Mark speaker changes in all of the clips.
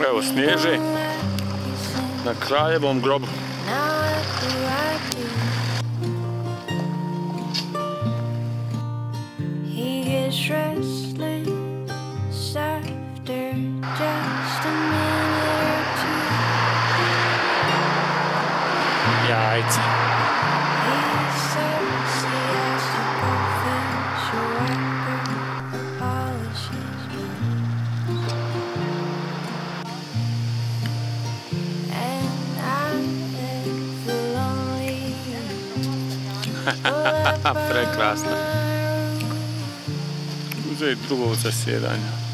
Speaker 1: Evo snježe na kraljevom grobu. Jajce. Prekrasno. Uzeti drugog zasjedanja.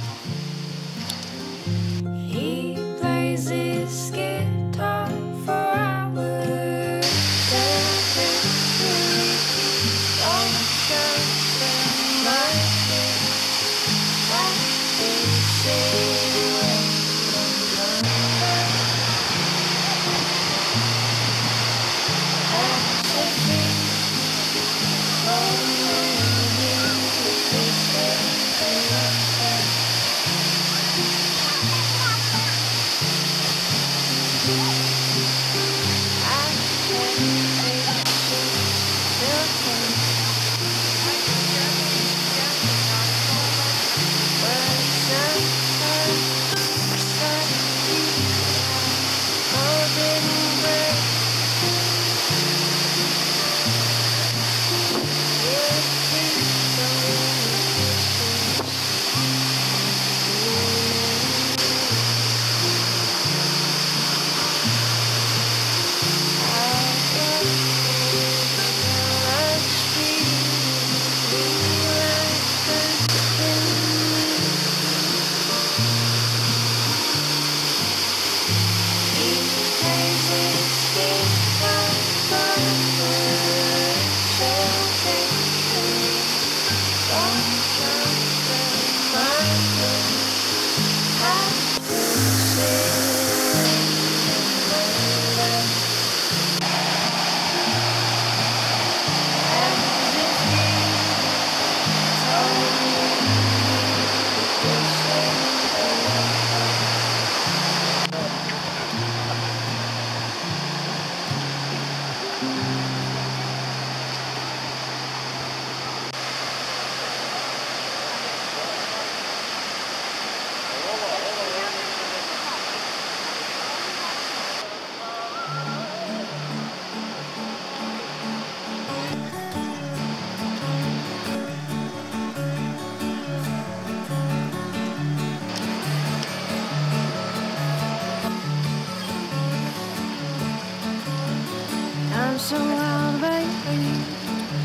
Speaker 2: So wild, baby,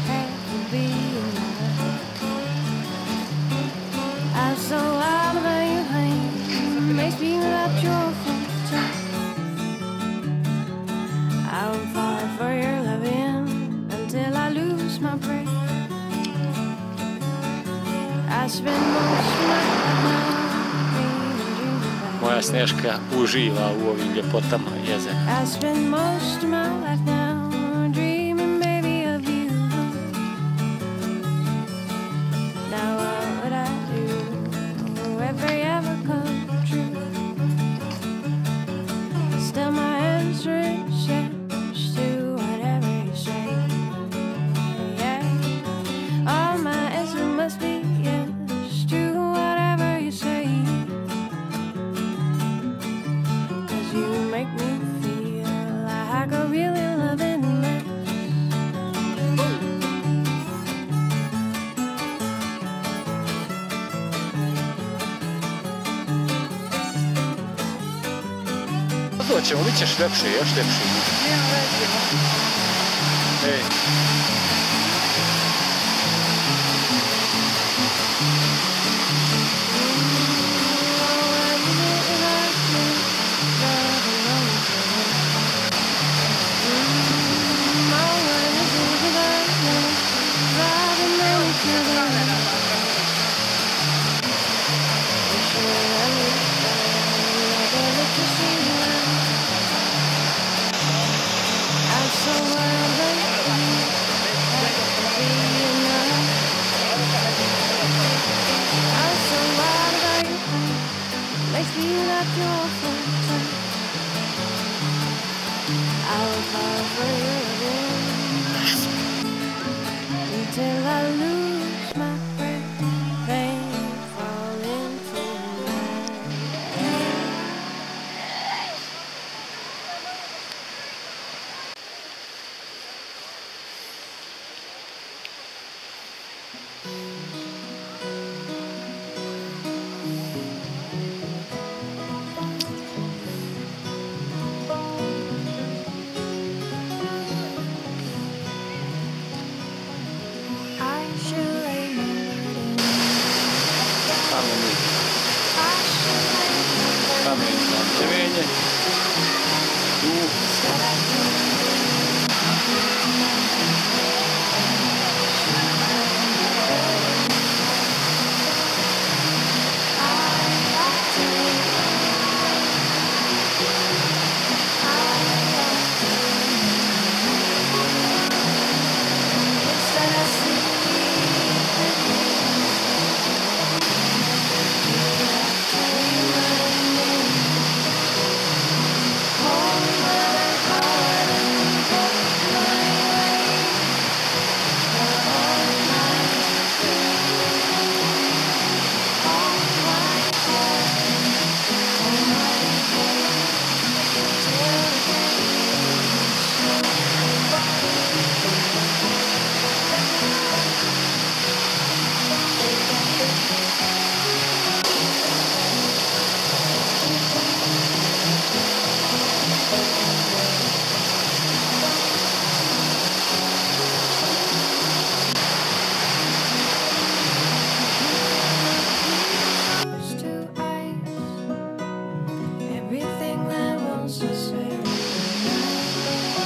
Speaker 2: have to be alive. I'm so wild, baby, makes me like your time. I will fall for your loving until I lose my breath. I spend most of my life.
Speaker 1: Moja Snježka uživa u ovim ljepotama jezera.
Speaker 2: I spend most of my life now.
Speaker 1: Doćemo, bit ćeš ljepše, još ljepše. Ej. Janje.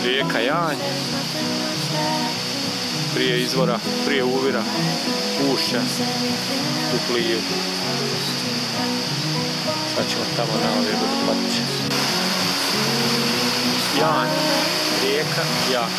Speaker 1: Rijeka Janj, prije izvora, prije uvira, ušća u Plivu. Sad ćemo tamo na ove vodopatiće. Janj, rijeka Janj.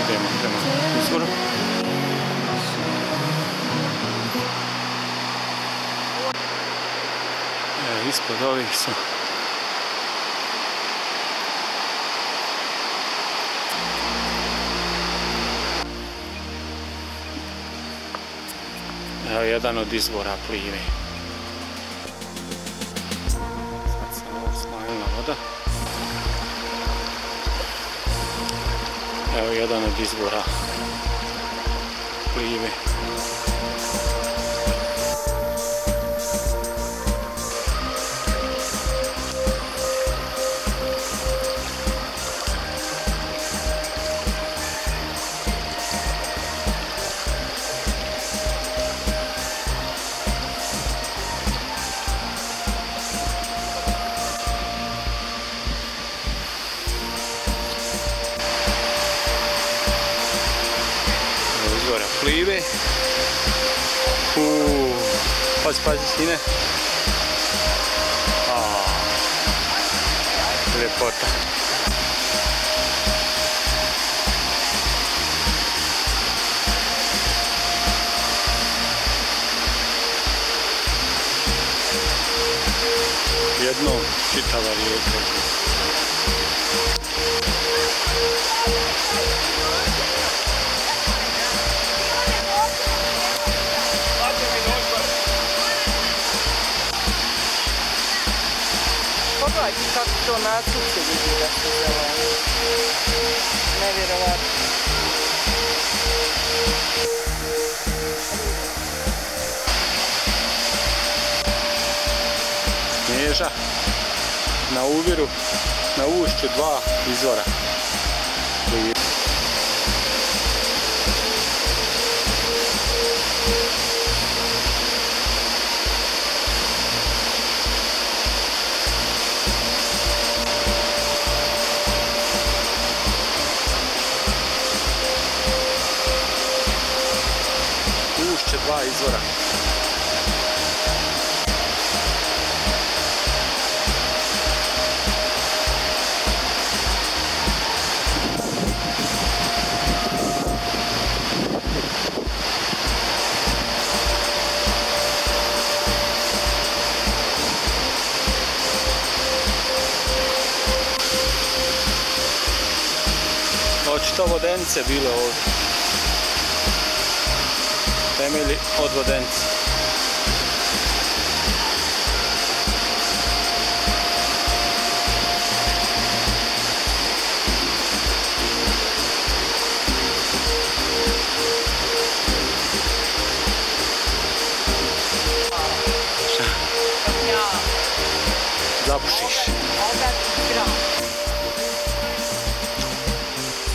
Speaker 1: Idemo prema izvoru. Ispod ovih su evo jedan od izvora Plive. Sad se ovo smanjila voda. Evo jedan od izvora Plive. Izvora Plive. Pazi, sine. Ljepota. Jednom čitava rijeka.
Speaker 3: Pogledajte kako to nacrce vidi da se zeleno. Nevjerovatno.
Speaker 1: Snježa na uviru, na ušću dva izvora. Ušće dva izvora. Očito vodenice bile ovdje. Temelji od vodenice.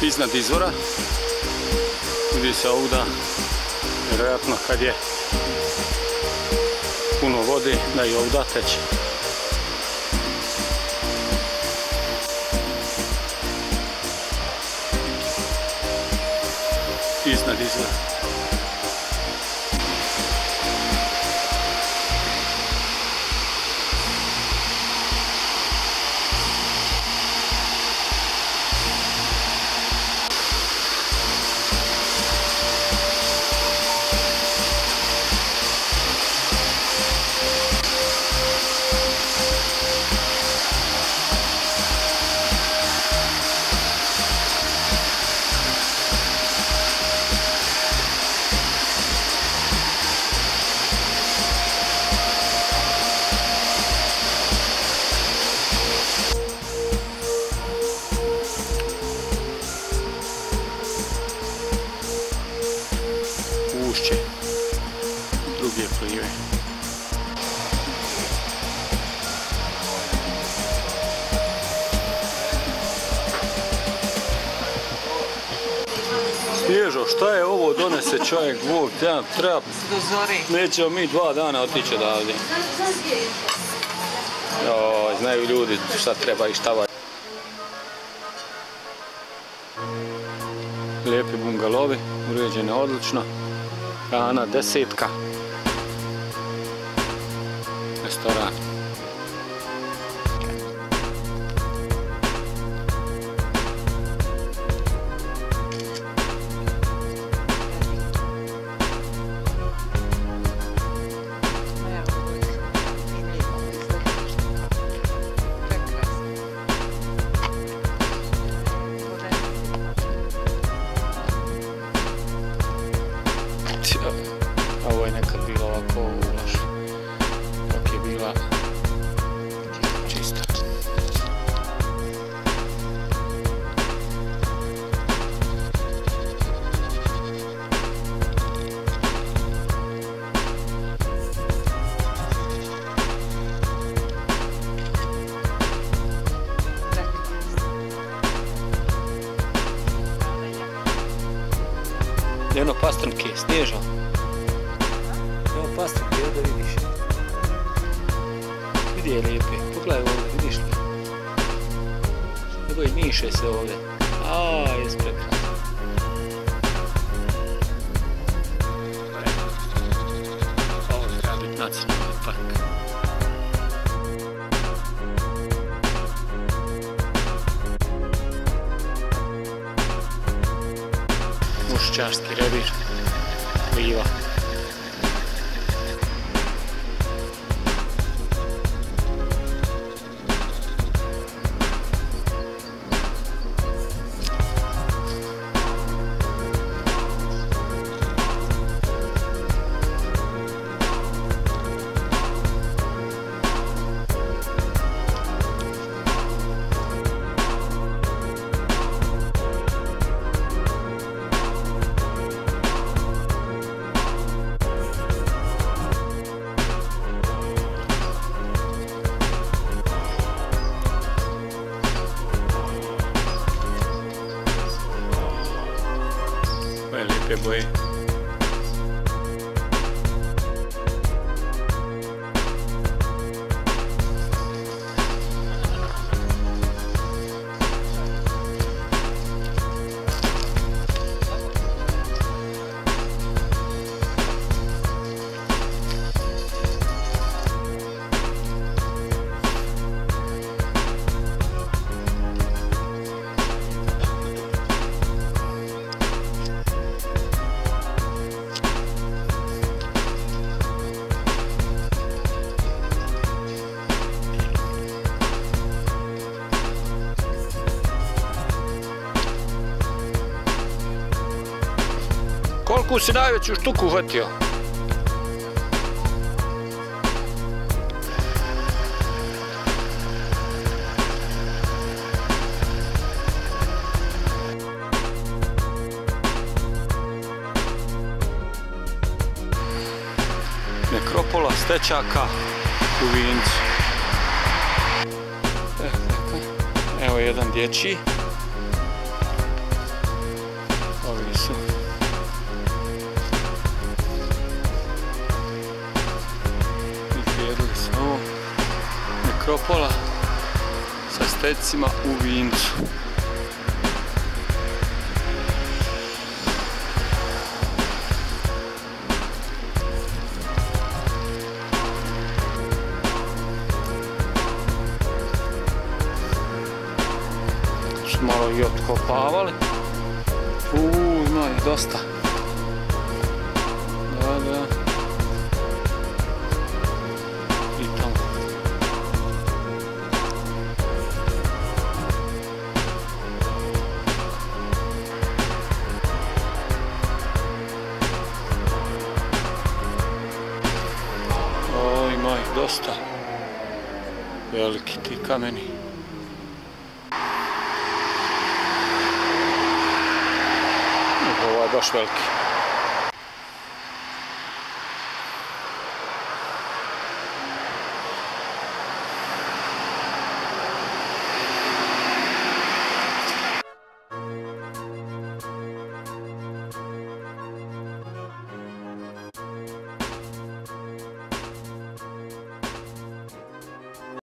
Speaker 1: iznad izvora. Vidi se ovdje, vjerojatno kad je puno vode, da i ovdje teče. Iznad izvora. Ušće druge plive. Snježo, šta je ovo, donese čovjek, Bog, treba, nećemo mi 2 dana otići odavde. Joj, znaju ljudi šta treba i šta valja. Lijepi bungalovi, uređene odlično. Hrana 10. Restoran. Ovo je nekad bilo ovako ulaž, dok je bila čista. Jedno pastrnke, Snježo. Evo pastrnke, ovdje vidiš. Vidi je lijepe, pogledaj ovdje, vidiš li? Evo i miše se ovdje. Aaa, jes prekrasno. Ovo treba biti nacionalni park. Mušćarski revir, pliva. Lijepe boje. Koliko si najveću štuku uhvatio? Nekropola stečaka u Vincu. Evo jedan dječji. pola sa stecima u Vincu. Su malo i otkopavali. Ima ih dosta. Da. I tamo. Ima ih dosta. Veliki ti kameni. Ovo je baš veliki.